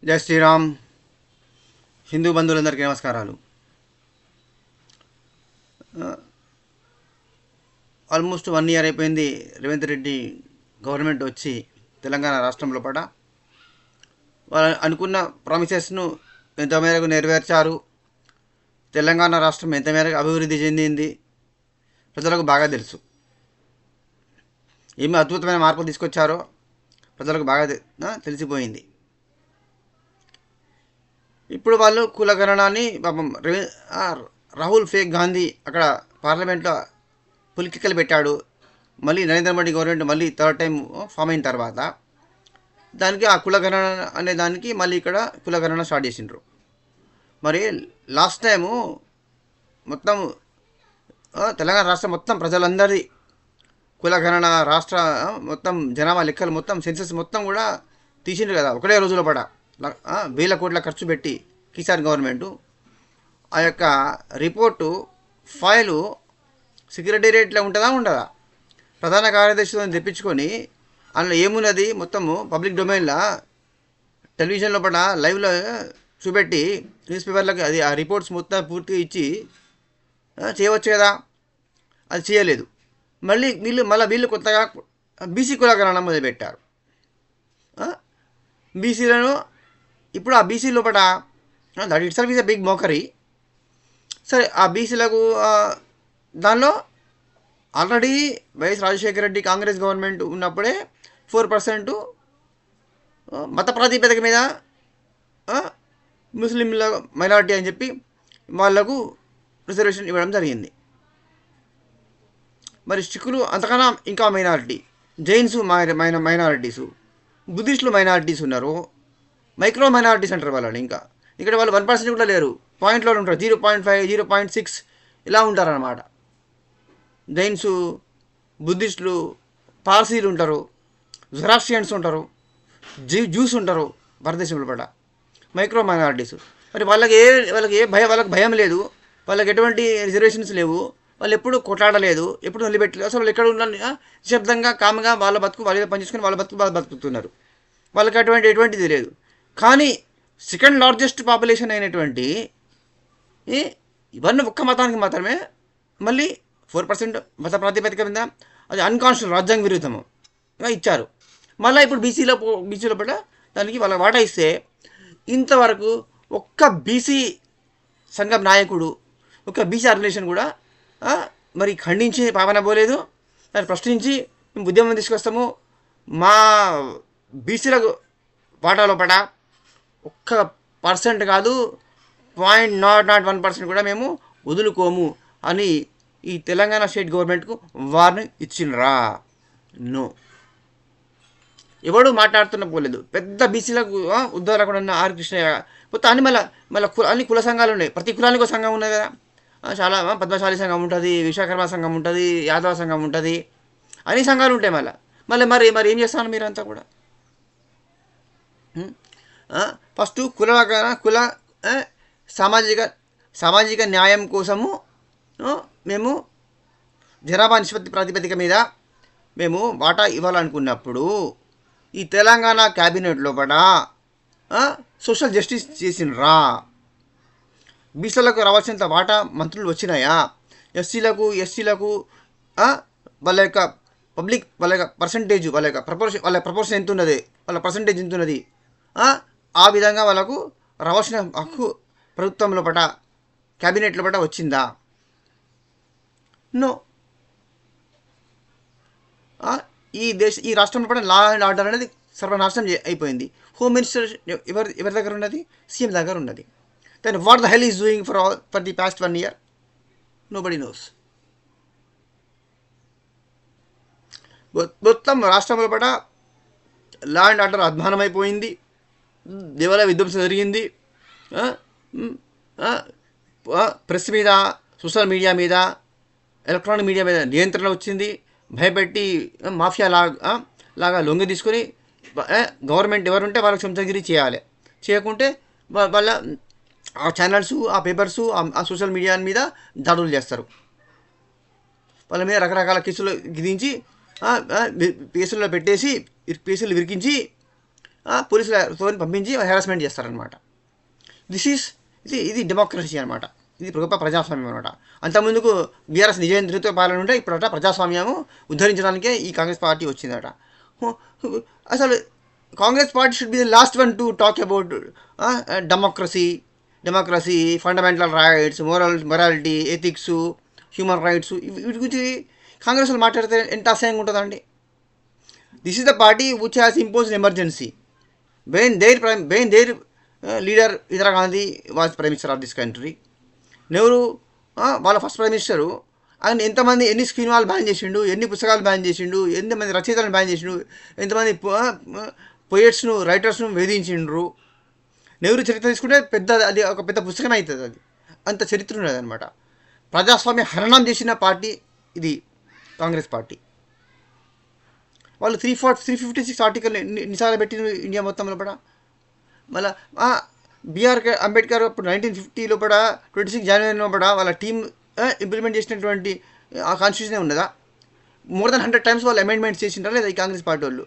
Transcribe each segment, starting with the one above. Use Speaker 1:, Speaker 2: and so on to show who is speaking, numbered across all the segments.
Speaker 1: జై శ్రీరామ్. హిందూ బంధువులందరికీ నమస్కారాలు. ఆల్మోస్ట్ 1 ఇయర్ అయిపోయింది రేవంత్ రెడ్డి గవర్నమెంట్ వచ్చి తెలంగాణ రాష్ట్రంలో పడ. వాళ్ళు అనుకున్న ప్రామిసెస్ను ఎంత మేరకు నెరవేర్చారు, తెలంగాణ రాష్ట్రం ఎంత మేరకు అభివృద్ధి చెందింది ప్రజలకు బాగా తెలుసు. ఏమి అద్భుతమైన మార్పులు తీసుకొచ్చారో ప్రజలకు బాగా తెలిసిపోయింది. ఇప్పుడు వాళ్ళు కులగణనాన్ని పాపం రాహుల్ ఫేక్ గాంధీ అక్కడ పార్లమెంట్లో పులికిక్కలు పెట్టాడు. మళ్ళీ నరేంద్ర మోడీ గవర్నమెంట్ మళ్ళీ థర్డ్ టైం ఫామ్ అయిన తర్వాత దానికి ఆ కులగణన అనే దానికి మళ్ళీ ఇక్కడ కులగణన స్టార్ట్ చేసిండ్రు. మరి లాస్ట్ టైము మొత్తం తెలంగాణ రాష్ట్రం మొత్తం ప్రజలందరిది కులగణన రాష్ట్ర మొత్తం జనాభా లెక్కలు మొత్తం సెన్సెస్ మొత్తం కూడా తీసిండ్రు కదా ఒకటే రోజులో పడ. 1,000 కోట్ల ఖర్చు పెట్టి కిసాన్ గవర్నమెంటు ఆ యొక్క రిపోర్టు ఫైలు సెక్రటేరియట్లో ఉంటుందా ఉండదా, ప్రధాన కార్యదర్శితో తెప్పించుకొని అందులో ఏమున్నది మొత్తము పబ్లిక్ డొమైన్లో టెలివిజన్లో పడ లైవ్లో చూపెట్టి న్యూస్ పేపర్లకు అది ఆ రిపోర్ట్స్ మొత్తం పూర్తిగా ఇచ్చి చేయవచ్చు కదా. అది చేయలేదు. వీళ్ళు కొత్తగా బీసీ కులగణన మొదలుపెట్టారు. బీసీలను ఇప్పుడు ఆ బీసీ లోపల that itself is a big mockery. సరే, ఆ బీసీలకు దానిలో already YS Rajasekhara Reddy Congress government ఉన్నప్పుడే 4% మత ప్రాతిపదిక మీద ముస్లింల మైనారిటీ అని చెప్పి వాళ్లకు రిజర్వేషన్ ఇవ్వడం జరిగింది. మరి సిక్కులు అంతకన్నా ఇంకా మైనారిటీ, జైన్స్ మైనారిటీసు, బుద్ధిస్టులు మైనారిటీస్ ఉన్నారు, మైక్రో మైనారిటీస్ అంటారు వాళ్ళని. ఇంకా ఇక్కడ వాళ్ళు 1% కూడా లేరు, పాయింట్లో ఉంటారు, 0.5 0.6 ఇలా ఉంటారన్నమాట. జైన్స్, బుద్ధిస్టులు, పార్సీలు ఉంటారు, జొరాస్ట్రియన్స్ ఉంటారు, జ్యూస్ ఉంటారు భారతదేశంలో పడ మైక్రో మైనారిటీస్. మరి వాళ్ళకి భయం లేదు, వాళ్ళకి ఎటువంటి రిజర్వేషన్స్ లేవు, వాళ్ళు ఎప్పుడు కొట్లాడలేదు, ఎప్పుడు నిలబెట్టలేదు. అసలు వాళ్ళు ఎక్కడ ఉన్న నిశ్శబ్దంగా కామ్గా వాళ్ళ బతుకు వాళ్ళ పనిచేసుకొని వాళ్ళ బతుకు బతుకుతున్నారు. వాళ్ళకి ఎటువంటిది లేదు. కానీ సెకండ్ లార్జెస్ట్ పాపులేషన్ అయినటువంటి ఇవన్నీ ఒక్క మతానికి మాత్రమే మళ్ళీ 4% మత ప్రాతిపదిక మీద అది అన్కాన్స్టిట్యూషన్ రాజ్యాంగ విరుద్ధము ఇచ్చారు. మళ్ళీ ఇప్పుడు బీసీలో పట్ల దానికి వాళ్ళ వాటా ఇస్తే ఇంతవరకు ఒక్క బీసీ సంఘం నాయకుడు, ఒక బీసీ ఆర్గనైజేషన్ కూడా మరి ఖండించి పాపన పోలేదు. దాన్ని ప్రశ్నించి మేము ఉద్యమం తీసుకొస్తాము, మా బీసీలకు వాటాలో పడ 1% కాదు 0.001% కూడా మేము వదులుకోము అని ఈ తెలంగాణ స్టేట్ గవర్నమెంట్కు వార్నింగ్ ఇచ్చిండ్రా? నో, ఎవడు మాట్లాడుతున్న పోలేదు. పెద్ద బీసీలకు ఉద్యోగాలు ఉన్న ఆర్ కృష్ణయ్య మొత్తం అన్ని కుల సంఘాలు ఉన్నాయి. ప్రతి కులానికి ఒక సంఘం ఉన్నది కదా. చాలా పద్మశాలి సంఘం ఉంటుంది, విశ్వకర్మ సంఘం ఉంటుంది, యాదవ సంఘం ఉంటుంది, అన్ని సంఘాలు ఉంటాయి. మరి ఏం చేస్తాను మీరంతా కూడా? ఫస్ట్ కుల సామాజిక న్యాయం కోసము మేము జనాభా నిష్పత్తి ప్రాతిపదిక మీద మేము వాటా ఇవ్వాలనుకున్నప్పుడు ఈ తెలంగాణ క్యాబినెట్లో కూడా సోషల్ జస్టిస్ చేసినరా? బీసీలకు రావాల్సినంత వాటా మంత్రులు వచ్చినాయా? ఎస్సీలకు వాళ్ళ యొక్క పబ్లిక్ వాళ్ళ యొక్క పర్సంటేజ్ వాళ్ళ ప్రపోర్షన్ ఎంత ఉన్నది, వాళ్ళ పర్సంటేజ్ ఎంత ఉన్నది, ఆ విధంగా వాళ్ళకు రావాల్సిన హక్కు ప్రభుత్వంలో పట క్యాబినెట్లో పట వచ్చిందా? నో. ఈ రాష్ట్రంలో పట లా అండ్ ఆర్డర్ అనేది సర్వనాశనం అయిపోయింది. హోమ్ మినిస్టర్ ఎవరి దగ్గర ఉన్నది? సీఎం దగ్గర ఉన్నది. Then what the hell is doing for the past 1 year? Nobody knows. మొత్తం రాష్ట్రంలో పట లా అండ్ ఆర్డర్ అధ్వానమైపోయింది. దేవాలయ విధ్వంసం జరిగింది. ప్రెస్ మీద, సోషల్ మీడియా మీద, ఎలక్ట్రానిక్ మీడియా మీద నియంత్రణ వచ్చింది. భయపెట్టి మాఫియా లాగా లొంగి తీసుకొని గవర్నమెంట్ ఎవరుంటే వాళ్ళకి చెంచగిరి చేయాలి. చేయకుంటే వాళ్ళ ఆ ఛానల్స్, ఆ పేపర్స్, ఆ సోషల్ మీడియా మీద దాడులు చేస్తారు. వాళ్ళ మీద రకరకాల కేసులు విధించి కేసుల్లో పెట్టేసి కేసులు విరికించి పోలీసులతో పంపించి హెరాస్మెంట్ చేస్తారనమాట. ఇది డెమోక్రసీ అనమాట. ఇది గొప్ప ప్రజాస్వామ్యం అనమాట. అంతకుముందుకు బీఆర్ఎస్ నిజేంద్రితో పాలన ఉంటే ఇప్పుడట ప్రజాస్వామ్యము ఉద్ధరించడానికే ఈ కాంగ్రెస్ పార్టీ వచ్చిందట. అసలు Congress party should be the last one to talk about democracy, fundamental rights, morality, ethics, human rights, వీటి గురించి కాంగ్రెస్ వాళ్ళు మాట్లాడితే ఎంత అసహ్యంగా ఉంటుందండి. This is the party which has imposed emergency when their leader Indira Gandhi was prime minister of this country. Nehru వాళ్ళ first prime minister. ఆయన ఎంతమంది ఎన్ని సినిమాలు బ్యాన్ చేసిండు, ఎన్ని పుస్తకాలు బ్యాన్ చేసిండు, ఎంతమంది రచయితలను బ్యాన్ చేసిండు, ఎంతమంది పోయట్స్ను రైటర్స్ను వేధించిండ్రు. నెహ్రూ చరిత్ర తీసుకుంటే అది ఒక పెద్ద పుస్తకమే అవుతుంది. అది అంత చరిత్ర ఉన్నది అనమాట. ప్రజాస్వామ్య హరణం చేసిన పార్టీ ఇది కాంగ్రెస్ పార్టీ. వాళ్ళు 356 ఆర్టికల్ ఎన్నిసార్లు పెట్టిన ఇండియా మొత్తం లోపల. మళ్ళీ బిఆర్ అంబేద్కర్ అప్పుడు 1950 లోపల 26 జనవరి లోపల వాళ్ళ టీం ఇంప్లిమెంట్ చేసినటువంటి ఆ కాన్స్టిట్యూషనే ఉన్నదా? మోర్ దెన్ 100 టైమ్స్ వాళ్ళు అమెండ్మెంట్స్ చేసింటారా లేదా ఈ కాంగ్రెస్ పార్టీ వాళ్ళు?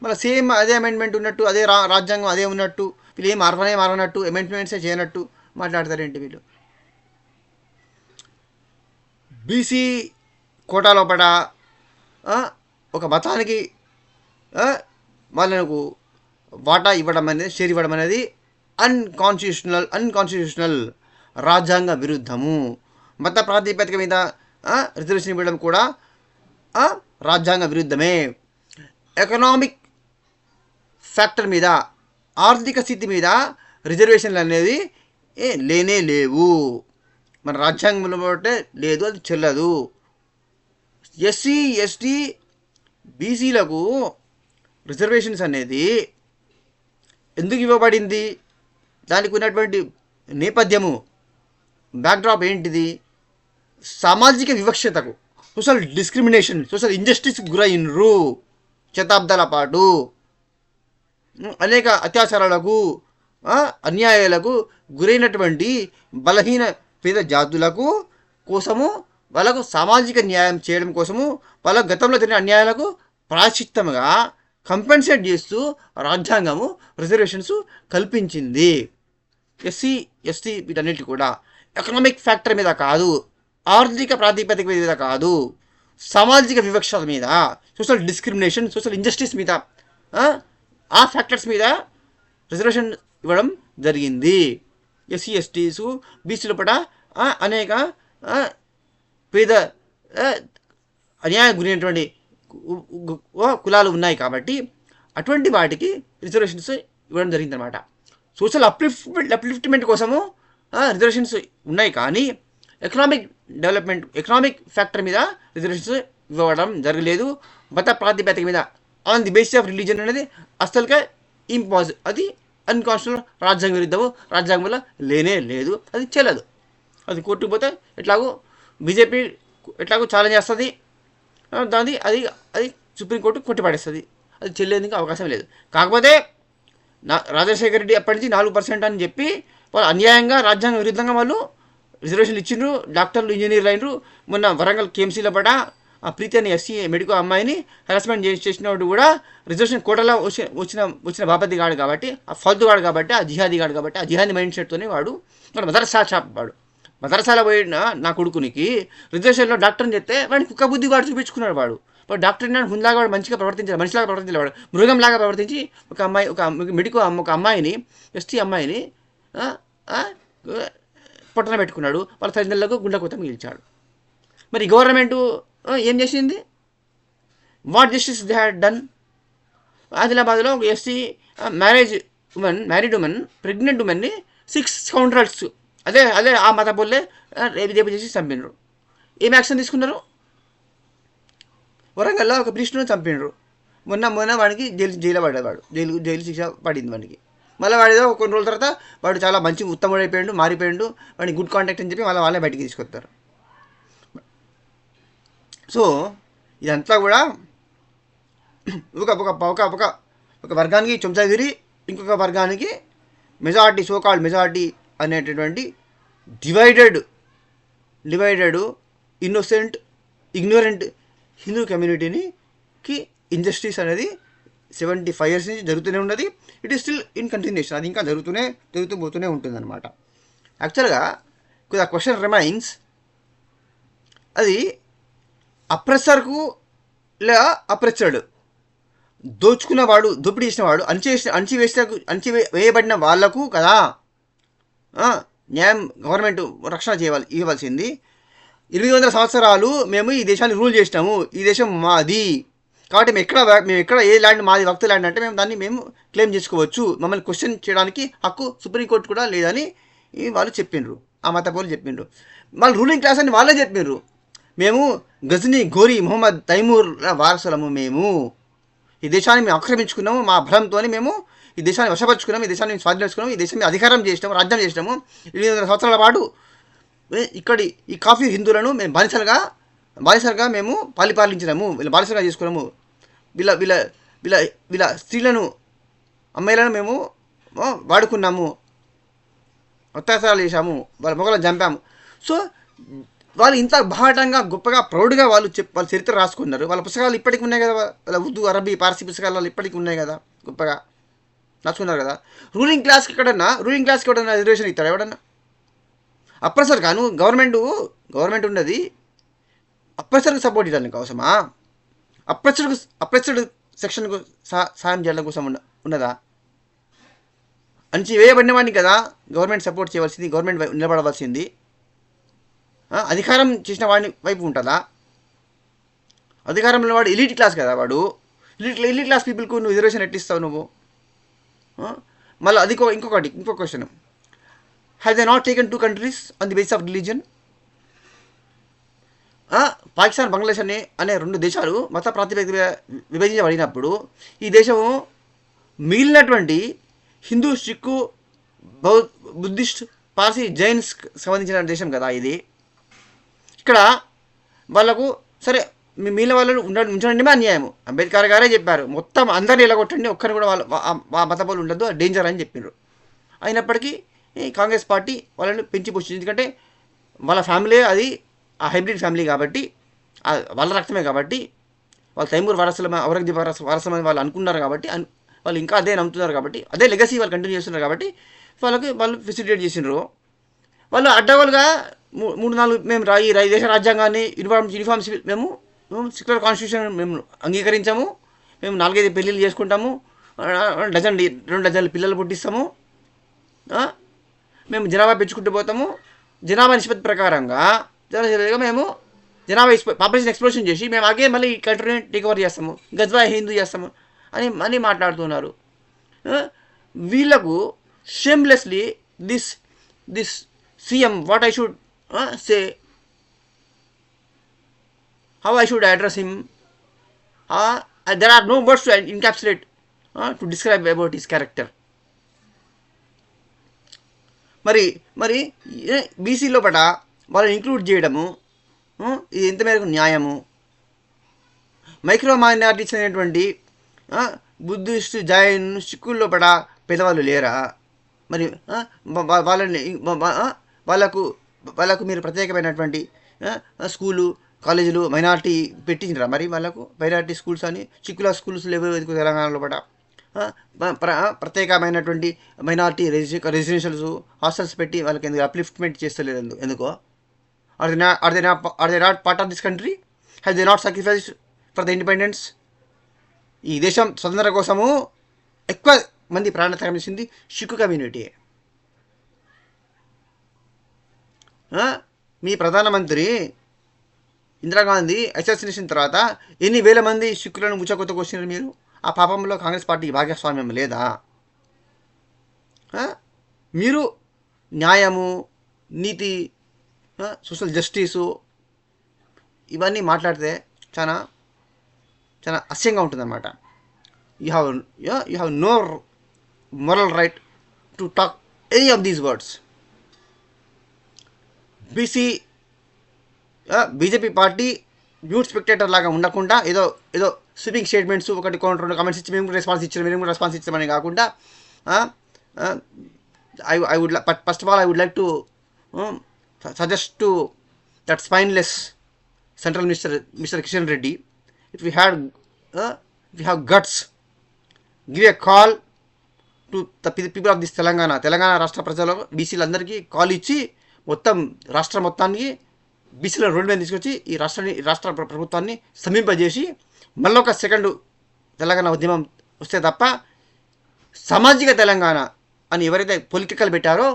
Speaker 1: మళ్ళీ సేమ్ అదే అమెండ్మెంట్ ఉన్నట్టు, అదే రాజ్యాంగం అదే ఉన్నట్టు, వీళ్ళు ఏం మారనట్టు, అమెండ్మెంట్సే చేయనట్టు మాట్లాడతారేంటి వీళ్ళు? బీసీ కోటా లోపల ఒక మతానికి వాళ్ళకు వాటా ఇవ్వడం అనేది, షేర్ ఇవ్వడం అనేది అన్కాన్స్టిట్యూషనల్, రాజ్యాంగ విరుద్ధము. మత ప్రాతిపదిక మీద రిజర్వేషన్ ఇవ్వడం కూడా రాజ్యాంగ విరుద్ధమే. ఎకనామిక్ ఫ్యాక్టర్ మీద, ఆర్థిక స్థితి మీద రిజర్వేషన్లు అనేది లేనే లేవు. మన రాజ్యాంగంలో బట్టే లేదు, అది చెల్లదు. ఎస్సీ, ఎస్టీ, బీసీలకు రిజర్వేషన్స్ అనేది ఎందుకు ఇవ్వబడింది? దానికి ఉన్నటువంటి నేపథ్యము, బ్యాక్డ్రాప్ ఏంటిది? సామాజిక వివక్షతకు, సోషల్ డిస్క్రిమినేషన్, సోషల్ ఇంజస్టిస్కి గురైనరు. శతాబ్దాల పాటు అనేక అత్యాచారాలకు, అన్యాయాలకు గురైనటువంటి బలహీన పేద జాతులకు కోసము, వాళ్ళకు సామాజిక న్యాయం చేయడం కోసము, వాళ్ళ గతంలో జరిగిన అన్యాయాలకు ప్రాయశ్చిత్తముగా కంపెన్సేట్ చేస్తూ రాజ్యాంగము రిజర్వేషన్స్ కల్పించింది. ఎస్సీ, ఎస్టీ వీటన్నిటి కూడా ఎకనామిక్ ఫ్యాక్టర్ మీద కాదు, ఆర్థిక ప్రాతిపదిక మీద కాదు, సామాజిక వివక్ష మీద, సోషల్ డిస్క్రిమినేషన్, సోషల్ ఇంజస్టిస్ మీద, ఆ ఫ్యాక్టర్స్ మీద రిజర్వేషన్ ఇవ్వడం జరిగింది. ఎస్సీ, ఎస్టీసు, బీసీల పట అనేక పేద అన్యాయం గురైనటువంటి కులాలు ఉన్నాయి కాబట్టి అటువంటి వాటికి రిజర్వేషన్స్ ఇవ్వడం జరిగిందనమాట. సోషల్ అప్లిఫ్ట్మెంట్ కోసము రిజర్వేషన్స్ ఉన్నాయి, కానీ ఎకనామిక్ డెవలప్మెంట్, ఎకనామిక్ ఫ్యాక్టర్ మీద రిజర్వేషన్స్ ఇవ్వడం జరగలేదు. మత ప్రాతిపదిక మీద on the basis of religion అనేది అసలుగా ఇంపాజ్, అది అన్కాన్స్టిట్యూషనల్, రాజ్యాంగ విరుద్ధము, రాజ్యాంగంలో లేనే లేదు, అది చెల్లదు. అది కోర్టుకు పోతే ఎట్లాగో బీజేపీ ఎట్లాగో ఛాలెంజ్ చేస్తుంది, దాన్ని అది సుప్రీంకోర్టు కొట్టిపడేస్తుంది, అది చెల్లేందుకు అవకాశం లేదు. కాకపోతే రాజశేఖర రెడ్డి అప్పటి నుంచి 4% అని చెప్పి వాళ్ళు అన్యాయంగా రాజ్యాంగ విరుద్ధంగా వాళ్ళు రిజర్వేషన్లు ఇచ్చిండ్రు. డాక్టర్లు, ఇంజనీర్లు అయినరు. మొన్న వరంగల్ కేఎంసీలో పడ ఆ ప్రీతి అని ఎస్సీ మెడికల్ అమ్మాయిని హెరాస్మెంట్ చేసినప్పుడు కూడా రిజర్వేషన్ కోటలో వచ్చిన బాపతి గాడు కాబట్టి, ఆ ఫాల్తు గాడు కాబట్టి, ఆ జిహాదీ గాడు కాబట్టి, ఆ జిహాదీ మైండ్ సెట్తోనే వాడు మదర్సా షాప్ వాడు మదర్సాలో పోయిన నా కొడుకునికి రిజర్వేషన్లో డాక్టర్ని చెప్తే వాడిని కుక్క బుద్ధి వాడు చూపించుకున్నాడు. వాడు డాక్టర్ హుందాగా వాడు మంచిగా ప్రవర్తించాడు, మనిషిలాగా ప్రవర్తించాడు. వాడు మృగంలాగా ప్రవర్తించి ఒక అమ్మాయిని, ఎస్టీ అమ్మాయిని పొట్టన పెట్టుకున్నాడు. వాళ్ళ తల్లిదండ్రులకు గుండె కొత్త మిగిల్చాడు. మరి గవర్నమెంటు ఏం చేసింది? What justice they had done? ఆదిలాబాద్లో ఒక ఎస్సీ మ్యారీడ్ ఉమెన్, ప్రెగ్నెంట్ ఉమెన్ని 6 కౌంటర్స్ అదే ఆ మత బోల్లే రేపు చేసి చంపినరు. ఏం యాక్షన్ తీసుకున్నారు? వరంగల్లో ఒక ప్రీస్టును చంపినరు. మొన్న వాడికి జైలు పడ్డాడు, జైలు శిక్ష పడింది వాడికి. మళ్ళీ వాడిదో కొన్ని రోజుల తర్వాత వాడు చాలా మంచి ఉత్తముడు అయిపోయాడు, మారిపోయాడు, వాడిని గుడ్ కాంటాక్ట్ అని చెప్పి వాళ్ళే బయటికి తీసుకొస్తారు. సో ఇదంతా కూడా ఒక వర్గానికి చెంచాగిరి, ఇంకొక వర్గానికి మెజారిటీ, సోకాల్డ్ మెజారిటీ అనేటటువంటి డివైడెడ్ ఇన్నోసెంట్, ఇగ్నోరెంట్ హిందూ కమ్యూనిటీకి ఇంజస్టిస్ అనేది 75 years నుంచి జరుగుతూనే ఉన్నది. It is still in continuation. అది ఇంకా జరుగుతూ పోతూనే ఉంటుందన్నమాట. యాక్చువల్గా ద క్వశ్చన్ రిమైన్స్, అది అప్రెసర్కు లేదా అప్రెసర్డ్, దోచుకున్నవాడు, దోపిడీ చేసినవాడు, వేయబడిన వాళ్లకు కదా న్యాయం గవర్నమెంట్ రక్షణ ఇవ్వాల్సింది. 800 సంవత్సరాలు మేము ఈ దేశాన్ని రూల్ చేసినాము, ఈ దేశం మాది కాబట్టి మేము ఎక్కడ ఏ ల్యాండ్ మాది, వక్తు ల్యాండ్ అంటే మేము క్లెయిమ్ చేసుకోవచ్చు, మమ్మల్ని క్వశ్చన్ చేయడానికి హక్కు సుప్రీంకోర్టు కూడా లేదని వాళ్ళు చెప్పిండ్రు, ఆ మత పౌరులు చెప్పిండ్రు. వాళ్ళు రూలింగ్ క్లాస్ అని వాళ్ళే చెప్పిండ్రు. మేము గజనీ, ఘోరీ, మొహమ్మద్ తైమూర్ వారసులము, మేము ఈ దేశాన్ని మేము ఆక్రమించుకున్నాము, మా బలంతో మేము ఈ దేశాన్ని వశపరుచుకున్నాము, ఈ దేశాన్ని స్వాధీనించుకున్నాము, ఈ దేశాన్ని అధికారం చేసినాము, రాజ్యం చేసినాము. 800 సంవత్సరాల పాటు ఇక్కడి ఈ కాఫీ హిందువులను మేము బానిసలుగా మేము పాలించినాము, వీళ్ళ బానిసలుగా చేసుకున్నాము. వీళ్ళ స్త్రీలను, అమ్మాయిలను మేము వాడుకున్నాము, అత్యాచారాలు చేశాము, వాళ్ళ మొగలను చంపాము. సో వాళ్ళు ఇంత బాహటంగా గొప్పగా ప్రౌడ్గా వాళ్ళ చరిత్ర రాసుకున్నారు. వాళ్ళ పుస్తకాలు ఇప్పటికి ఉన్నాయి కదా, వాళ్ళ ఉర్దూ, అరబీ, పార్సీ పుస్తకాలు ఇప్పటికి ఉన్నాయి కదా, గొప్పగా రాసుకున్నారు కదా. రూలింగ్ క్లాస్కి ఎవడన్నా రిజర్వేషన్ ఇస్తాడు ఎవడన్నా? అప్రెసర్ కాను, గవర్నమెంట్ ఉన్నది అప్రెసర్కి సపోర్ట్ చేయడానికి అవసరమా? అప్రెసర్డ్ సెక్షన్కు సాయం చేయడం కోసం ఉన్నదా? వేయబడిన వాడిని కదా గవర్నమెంట్ సపోర్ట్ చేయవలసింది, గవర్నమెంట్ నిలబడవలసింది. అధికారం చేసిన వాడిని వైపు ఉంటుందా? అధికారంలో వాడు ఎలీట్ క్లాస్ కదా, వాడు ఎలీట్ క్లాస్ పీపుల్కు నువ్వు రిజర్వేషన్ ఎట్టిస్తావు నువ్వు? మళ్ళీ అది ఇంకో question, have they not taken 2 countries on the basis of religion? Pakistan, Bangladesh అనే 2 దేశాలు మత ప్రాతిపదికగా విభజించబడినప్పుడు ఈ దేశము మిగిలినటువంటి హిందూ, సిక్కు, బుద్ధిస్ట్, పార్సీ, జైన్స్ సంబంధించిన దేశం కదా ఇది. ఇక్కడ వాళ్ళకు సరే మిగిలిన వాళ్ళు ఉంచడం అన్యాయము. అంబేద్కర్ గారే చెప్పారు, మొత్తం అందరినీ ఎలాగొట్టండి, ఒక్కరిని కూడా వాళ్ళ మత పౌరులు ఉండదు, డేంజర్ అని చెప్పారు. అయినప్పటికీ కాంగ్రెస్ పార్టీ వాళ్ళని పెంచి పోషించింది. ఎందుకంటే వాళ్ళ ఫ్యామిలీ అది ఆ హైబ్రిడ్ ఫ్యామిలీ కాబట్టి, వాళ్ళ రక్తమే కాబట్టి, వాళ్ళ తైమూర్ వారసులమే, ఔరంగజేబ్ వారసులమని వాళ్ళు అనుకున్నారు కాబట్టి, వాళ్ళు ఇంకా అదే నమ్ముతున్నారు కాబట్టి, అదే లెగసీ వాళ్ళు కంటిన్యూ చేస్తున్నారు కాబట్టి వాళ్ళు ఫెసిలిటేట్ చేసినారు. వాళ్ళు అడ్డగోలుగా 3-4 మేము ఈ దేశ రాజ్యాంగాన్ని యూనిఫామ్స్ మేము సెక్యులర్ కాన్స్టిట్యూషన్ మేము అంగీకరించాము, మేము 4-5 పెళ్ళిళ్ళు చేసుకుంటాము, 2 డజన్ల పిల్లలు పుట్టిస్తాము, మేము జనాభా పెంచుకుంటూ పోతాము, జనాభా నిష్పత్తి ప్రకారంగా మేము జనాభా పాపులేషన్ ఎక్స్ప్లోషన్ చేసి మేము ఆగే మళ్ళీ ఈ కంట్రీని టేక్ ఓవర్ చేస్తాము, గజ్వా హిందూ చేస్తాము అని మాట్లాడుతున్నారు. వీళ్ళకు shamelessly this CM, what I should say, how I should address him, there are no words to encapsulate, to describe about his character. మరి బీసీ లోపల వాళ్ళని ఇంక్లూడ్ చేయడము ఇది ఎంత మేరకు న్యాయము? మైక్రో మైనారిటీస్ అనేటువంటి బుద్ధిస్ట్, జైన్, సిక్కుల లోపల పేదవాళ్ళు లేరా? మరి వాళ్ళకు మీరు ప్రత్యేకమైనటువంటి స్కూలు, కాలేజీలు మైనార్టీ పెట్టించరా? మరి వాళ్ళకు మైనార్టీ స్కూల్స్ అని సిక్కుల స్కూల్స్ లేవు తెలంగాణలో పట, ప్రత్యేకమైనటువంటి మైనార్టీ రెసిడెన్షియల్స్, హాస్టల్స్ పెట్టి వాళ్ళకి ఎందుకు అప్లిఫ్ట్మెంట్ చేస్తలేదు? ఎందుకో? Are they not part of this country? Have they not sacrificed for the independence? ఈ దేశం స్వతంత్రం కోసము ఎక్కువ మంది ప్రాణత్యాగం చేసింది సిక్కు కమ్యూనిటీ. మీ ప్రధానమంత్రి ఇందిరాగాంధీ అసాసినేషన్ తర్వాత ఎన్ని వేల మంది సిక్కులను ముచ్చకొత్తకు వచ్చినారు మీరు? ఆ పాపంలో కాంగ్రెస్ పార్టీకి భాగస్వామ్యం లేదా? మీరు న్యాయము, నీతి, సోషల్ జస్టిసు ఇవన్నీ మాట్లాడితే చాలా చాలా అసహ్యంగా ఉంటుందన్నమాట. You have no moral right to talk any of these words. BJP party news spectator లాగా ఉండకుండా ఏదో స్వీపింగ్ స్టేట్మెంట్స్, 1-2 కామెంట్స్ ఇచ్చి మేము రెస్పాన్స్ ఇచ్చామని కాకుండా, I would first of all I would like to suggest to that spineless Central Minister Mr. Kishan Reddy, if we have guts give a call to the people of this Telangana రాష్ట్ర ప్రజలు బీసీలందరికీ call ఇచ్చి మొత్తం రాష్ట్రం మొత్తానికి బీసీల road మీద తీసుకొచ్చి ఈ రాష్ట్ర ప్రభుత్వాన్ని సమీపజేసి మళ్ళొక సెకండ్ తెలంగాణ ఉద్యమం వస్తే తప్ప సామాజిక తెలంగాణ అని ఎవరైతే పొలిటికల్ పెట్టారో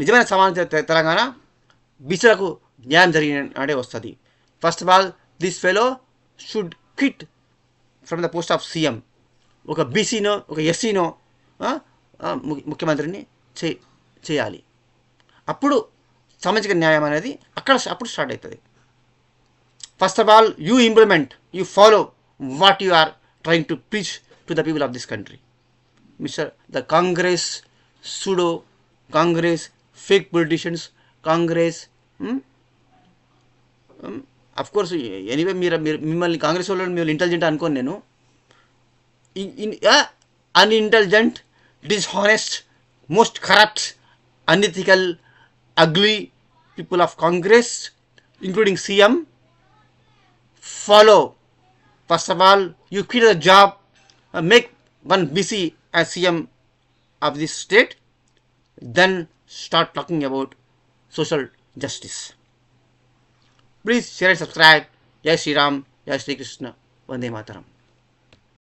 Speaker 1: నిజమైన సామాజిక తెలంగాణ బీసీలకు న్యాయం జరిగినట్టే వస్తుంది. First of all this fellow should quit from the post of CM. ఒక బీసీనో ఒక ఎస్సీనో ముఖ్యమంత్రిని చేయాలి. అప్పుడు సామాజిక న్యాయం అనేది అప్పుడు స్టార్ట్ అవుతుంది. First of all you implement, you follow what you are trying to preach to the people of this country. Mister the Congress pseudo Congress fake politicians Congress of course anyway మిమ్మల్ని కాంగ్రెస్ వాళ్ళు మిమ్మల్ని ఇంటెలిజెంట్ అనుకోను నేను. Unintelligent, dishonest, most corrupt, unethical, ugly people of Congress, including CM, follow. First of all, you quit the job, make one BC as CM of this state, then start talking about social justice. Please share and subscribe. Jai Shri Ram, Jai Shri Krishna, Vande Mataram.